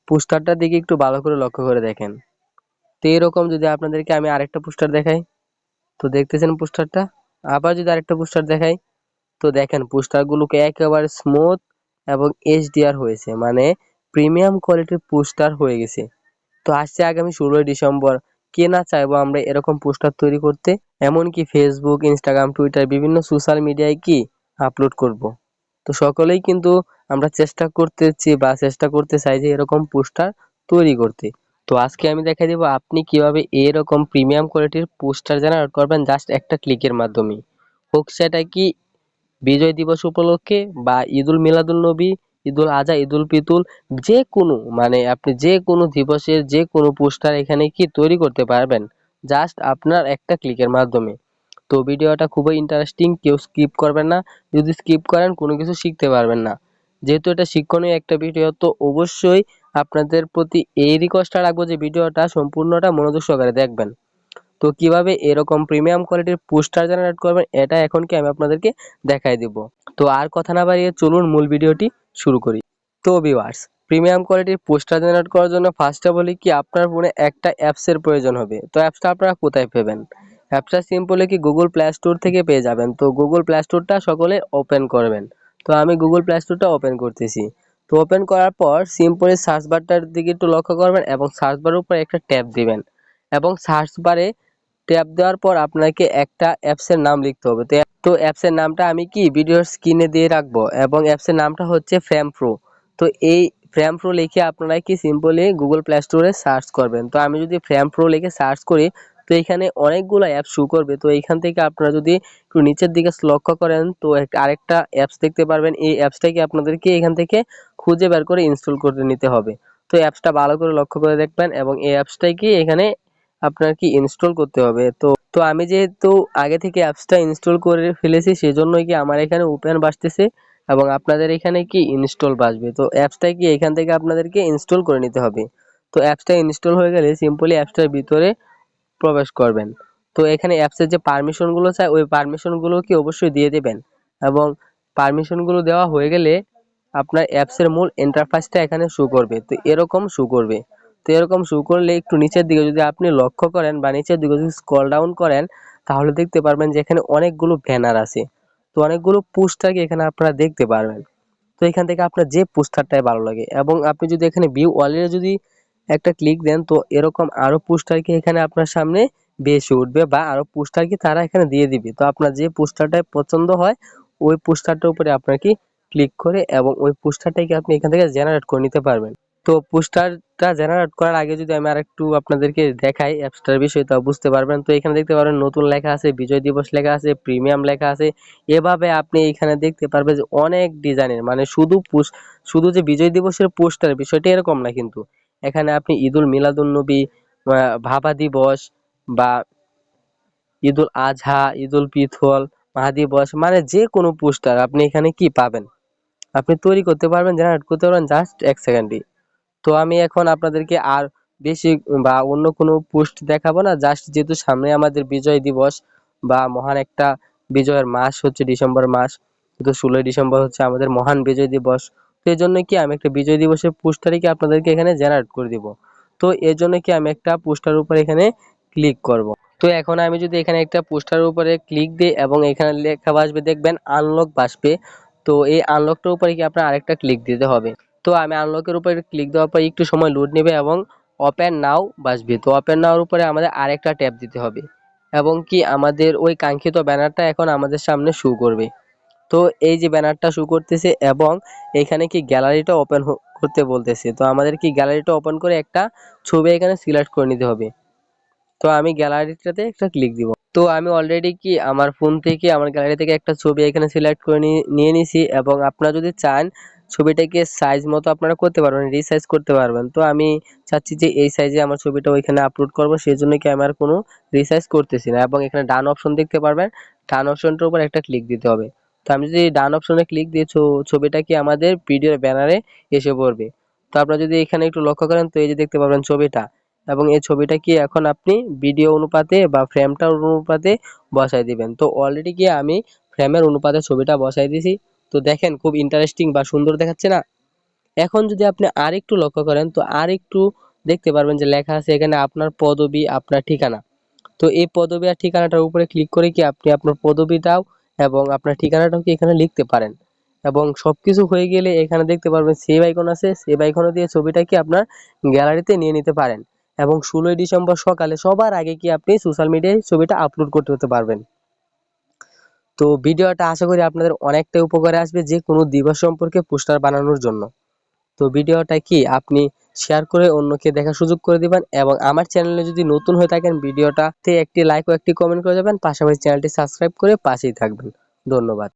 পোস্টারটার দিকে একটু ভালো করে লক্ষ্য করে দেখেন। তো এরকম যদি আপনাদেরকে আমি আরেকটা পোস্টার দেখাই, তো দেখতেছেন পোস্টারটা? আবার যদি আরেকটা পোস্টার দেখাই, তো দেখেন পোস্টারগুলোকে একেবারে স্মুথ এবং এইচডিআর হয়েছে, মানে প্রিমিয়াম কোয়ালিটির পোস্টার হয়ে গেছে। তো আসছে আগামী 16ই ডিসেম্বর, কে না চাইবো আমরা এরকম পোস্টার তৈরি করতে, এমনকি ফেসবুক, ইনস্টাগ্রাম, টুইটার বিভিন্ন সোশ্যাল মিডিয়ায় কি আপলোড করব। তো সকলেই কিন্তু আমরা চেষ্টা করতেছি বা চেষ্টা করতে চাই যে এরকম পোস্টার তৈরি করতে। তো আজকে আমি দেখাই দেবো আপনি কিভাবে এরকম প্রিমিয়াম কোয়ালিটির পোস্টার জেনারেট করবেন জাস্ট একটা ক্লিকের মাধ্যমে। হোক সেটা কি বিজয় দিবস উপলক্ষে বা ঈদুল মিলাদুল নবী, ঈদুল আজহা, ঈদুল ফিতর, যে কোনো মানে আপনি যে কোনো দিবসের যে কোনো পোস্টার এখানে কি তৈরি করতে পারবেন জাস্ট আপনার একটা ক্লিকের মাধ্যমে। তো ভিডিওটা খুবই ইন্টারেস্টিং, কেউ স্কিপ করবেন না। যদি স্কিপ করেন কোনো কিছু শিখতে পারবেন না। যেহেতু এটা শিক্ষণীয় একটা ভিডিও, তো অবশ্যই আপনাদের প্রতি এই রিকোয়েস্টটা রাখবো যে ভিডিওটা সম্পূর্ণটা মনোযোগ সহকারে দেখবেন। তো কিভাবে এরকম প্রিমিয়াম কোয়ালিটির পোস্টার জেনারেট করবেন এটা এখন কি আমি আপনাদেরকে দেখাই দিব। তো আর কথা না বাড়িয়ে চলুন মূল ভিডিওটি শুরু করি। তো ভিউয়ার্স, প্রিমিয়াম কোয়ালিটির পোস্টার জেনারেট করার জন্য ফার্স্টে বলি কি আপনার ফোনে একটা অ্যাপসের প্রয়োজন হবে। তো অ্যাপসটা আপনারা কোথায় পাবেন? অ্যাপসটা সিম্পলি কি গুগল প্লে স্টোর থেকে পেয়ে যাবেন। তো গুগল প্লে স্টোরটা সকলে ওপেন করবেন। তো আমি গুগল প্লে স্টোরটা ওপেন করতেছি। তো ওপেন করার পর সিম্পলি সার্চ বারটার দিকে একটু লক্ষ্য করবেন এবং সার্চ বারের উপর একটা ট্যাব দিবেন এবং সার্চ বারে ট্যাপ দেওয়ার পর আপনাকে একটা অ্যাপসের নাম লিখতে হবে। তো অ্যাপসের নামটা আমি কি ভিডিওর স্ক্রিনে দিয়ে রাখবো এবং অ্যাপসের নামটা হচ্ছে ফ্রেম প্রো। তো এই ফ্রেম প্রো লিখে আপনারা কি সিম্পলি গুগল প্লে স্টোরে সার্চ করবেন। তো আমি যদি ফ্রেম প্রো লিখে সার্চ করি, তো এখানে অনেকগুলো অ্যাপ শো করবে। তো এইখান থেকে আপনারা যদি একটু নিচের দিকে লক্ষ্য করেন, তো আরেকটা অ্যাপস দেখতে পারবেন। এই অ্যাপসটাকে আপনাদেরকে এখান থেকে খুঁজে বের করে ইনস্টল করে নিতে হবে। তো অ্যাপসটা ভালো করে লক্ষ্য করে দেখবেন এবং এই অ্যাপসটাই কি এখানে আপনার কি ইনস্টল করতে হবে। তো তো আমি যেহেতু আগে থেকে অ্যাপসটা ইনস্টল করে ফেলেছি সেজন্যই কি আমার এখানে ওপেন বাজতেছে এবং আপনাদের এখানে কি ইনস্টল বাজবে। তো অ্যাপসটা কি এখান থেকে আপনাদেরকে ইনস্টল করে নিতে হবে। তো অ্যাপসটা ইনস্টল হয়ে গেলে সিম্পলি অ্যাপসটার ভিতরে প্রবেশ করবেন। তো এখানে অ্যাপসের যে পারমিশন গুলো চাই ওই পারমিশন গুলো কি অবশ্যই দিয়ে দেবেন এবং পারমিশন গুলো দেওয়া হয়ে গেলে আপনার অ্যাপসের মূল ইন্টারফেসটা এখানে শো করবে। তো এরকম শো করবে। তো এরকম শো করলে একটু নিচের দিকে যদি আপনি লক্ষ্য করেন বা নিচের দিকে যদি স্ক্রল ডাউন করেন, তাহলে দেখতে পারবেন যে এখানে অনেকগুলো ব্যানার আছে। তো অনেকগুলো পোস্টারকে এখানে আপনারা দেখতে পারবেন। তো এখান থেকে আপনার যে পোস্টারটাই ভালো লাগে এবং আপনি যদি এখানে ভিউ অলে যদি একটা ক্লিক দেন, তো এরকম আরো পোস্টার কি এখানে আপনার সামনে ভেসে উঠবে বা আরো পোস্টার কি তারা এখানে দিয়ে দিবে। তো আপনার যে পোস্টারটা পছন্দ হয় ওই পোস্টারটার উপরে আপনার কি ক্লিক করে এবং ওই পোস্টারটাকে আপনি এখান থেকে জেনারেট করে নিতে পারবেন। তো পোস্টারটা জেনারেট করার আগে যদি আমি আরেকটু আপনাদেরকে দেখাই অ্যাপসটার বিষয়, তা বুঝতে পারবেন। তো এখানে দেখতে পারবেন নতুন লেখা আছে, বিজয় দিবস লেখা আছে, প্রিমিয়াম লেখা আছে। এভাবে আপনি এখানে দেখতে পারবেন যে অনেক ডিজাইনের, মানে শুধু যে বিজয় দিবসের পোস্টার বিষয়টা এরকম না কিন্তু এখানে আপনি ঈদুল মিলাদুন নবী, ভাবা দিবস বা ঈদুল আজহা, ঈদুল ফিতর, মহা দিবস, মানে যে কোনো পোস্টার আপনি এখানে কি পাবেন, আপনি তৈরি করতে পারবেন, জেনারেট করতে পারবেন জাস্ট 1 সেকেন্ডে। তো আমি এখন আপনাদেরকে আর বেশি বা অন্য কোনো পোস্ট দেখাবো না। জাস্ট যেহেতু সামনে আমাদের বিজয় দিবস বা মহান একটা বিজয়ের মাস হচ্ছে ডিসেম্বর মাস, কিন্তু 16ই ডিসেম্বর হচ্ছে আমাদের মহান বিজয় দিবস। তো এই জন্য কি আমি একটা বিজয় দিবসের পোস্টারই কি আপনাদেরকে এখানে জেনারেট করে দিব। তো এর জন্য কি আমি একটা পোস্টার উপর এখানে ক্লিক করব। তো এখন আমি যদি এখানে একটা পোস্টারের উপরে ক্লিক দিই এবং এখানে লেখা আসবে দেখবেন আনলক আসবে। তো এই আনলকটার উপরে কি আপনার আরেকটা ক্লিক দিতে হবে। তো আমি আনলকের উপরে ক্লিক দেওয়ার পর একটু সময় লোড নেবে এবং ওপেন নাও বাজবে। তো ওপেন নাওর উপরে আমাদের আরেকটা ট্যাপ দিতে হবে এবং কি আমাদের ওই কাঙ্ক্ষিত ব্যানারটা এখন আমাদের সামনে শো করবে। তো এই যে ব্যানারটা শো করতেছে এবং এখানে কি গ্যালারিটা ওপেন করতে বলতেছে। তো আমাদের কি গ্যালারিটা ওপেন করে একটা ছবি এখানে সিলেক্ট করে নিতে হবে। তো আমি গ্যালারিটাতে একটা ক্লিক দিব। তো আমি অলরেডি কি আমার ফোন থেকে আমার গ্যালারি থেকে একটা ছবি এখানে সিলেক্ট করে নিয়ে নিছি এবং আপনারা যদি চান ছবিটাকে সাইজ মতো আপনারা করতে পারবেন, রিসাইজ করতে পারবেন। তো আমি চাচ্ছি যে এই সাইজে আমার ছবিটা ওইখানে আপলোড করব, সেই জন্য কি আমার কোনো রিসাইজ করতেছি না এবং এখানে ডান অপশন দেখতে পারবেন, ডান অপশনটার উপর একটা ক্লিক দিতে হবে। তো আমি যদি ডান অপশনে ক্লিক দিয়ে ছবিটা কি আমাদের ভিডিওর ব্যানারে এসে পড়বে। তো আপনারা যদি এখানে একটু লক্ষ্য করেন, তো এই যে দেখতে পাবেন ছবিটা এবং এই ছবিটা কি এখন আপনি ভিডিও অনুপাতে বা ফ্রেমটার অনুপাতে বসাই দিবেন। তো অলরেডি কি আমি ফ্রেমের অনুপাতে ছবিটা বসাই দিয়েছি। তো দেখেন খুব ইন্টারেস্টিং বা সুন্দর দেখাচ্ছে না। এখন যদি আপনি আরেকটু লক্ষ্য করেন তো আরেকটু দেখতে পারবেন যে লেখা আছে এখানে আপনার পদবি, আপনার ঠিকানা। তো এই পদবি আর ঠিকানাটার উপরে ক্লিক করে কি আপনি আপনার পদবিটাও এবং আপনার ঠিকানাটাও কি এখানে লিখতে পারেন। এবং সবকিছু হয়ে গেলে এখানে দেখতে পারবেন সেভ আইকন আছে, সেভ আইকনে দিয়ে ছবিটা কি আপনার গ্যালারিতে নিয়ে নিতে পারেন। এবং 16ই ডিসেম্বর সকালে সবার আগে কি আপনি সোশ্যাল মিডিয়ায় ছবিটা আপলোড করতে পারবেন। তো ভিডিওটা আশা করি আপনাদের অনেকটা উপকারে আসবে যে কোনো দিবস সম্পর্কে পোস্টার বানানোর জন্য। তো ভিডিওটা কি আপনি শেয়ার করে অন্যকে দেখার সুযোগ করে দিবেন এবং আমার চ্যানেলে যদি নতুন হয়ে থাকেন ভিডিওটাতে একটি লাইক ও একটি কমেন্ট করে যাবেন, পাশাপাশি চ্যানেলটি সাবস্ক্রাইব করে পাশেই থাকবেন। ধন্যবাদ।